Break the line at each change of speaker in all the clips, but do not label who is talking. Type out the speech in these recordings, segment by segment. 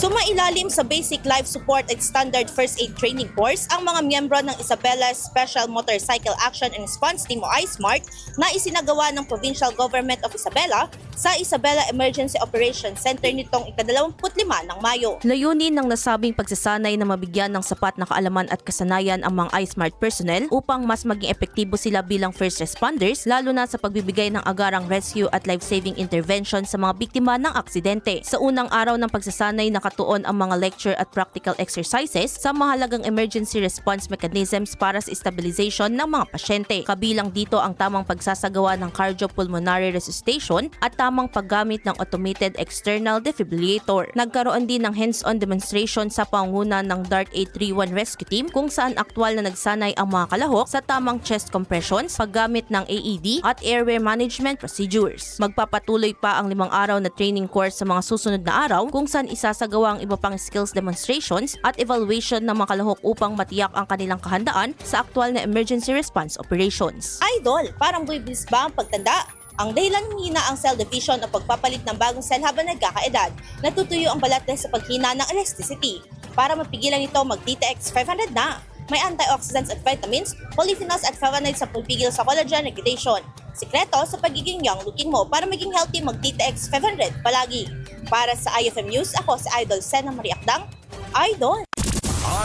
Sumailalim sa Basic Life Support at Standard First Aid Training Course ang mga miyembro ng Isabela Special Motorcycle Action and Response Team o iSMART na isinagawa ng Provincial Government of Isabela sa Isabela Emergency Operations Center nitong ika-25 ng Mayo.
Layunin ng nasabing pagsasanay na mabigyan ng sapat na kaalaman at kasanayan ang mga iSMART personnel upang mas maging epektibo sila bilang first responders, lalo na sa pagbibigay ng agarang rescue at life-saving intervention sa mga biktima ng aksidente. Sa unang araw ng pagsasanay, nakatuon ang mga lecture at practical exercises sa mahalagang emergency response mechanisms para sa stabilization ng mga pasyente. Kabilang dito ang tamang pagsasagawa ng cardiopulmonary resuscitation at tamang paggamit ng automated external defibrillator. Nagkaroon din ng hands-on demonstration sa pangunguna ng DART 831 Rescue Team kung saan aktwal na nagsanay ang mga kalahok sa tamang chest compressions, paggamit ng AED at airway management procedures. Magpapatuloy pa ang 5 araw na training course sa mga susunod na araw kung saan isasagawa ang iba pang skills demonstrations at evaluation ng mga kalahok upang matiyak ang kanilang kahandaan sa aktwal na emergency response operations.
Idol, parang buwibis ba ang pagtanda? Ang dahilan hina ang cell division o pagpapalit ng bagong cell habang nagkakaedad. Natutuyo ang balat dahil sa paghina ng elasticity. Para mapigilan ito, mag-TTX 500 na. May antioxidants at vitamins, polyphenols at flavonoids sa pagpigil sa collagen aggregation. Sikreto sa pagiging young looking mo para maging healthy, mag-TTX 500 palagi. Para sa IFM News, ako si Idol Sena Mariakdang. Idol!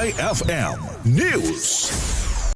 IFM News.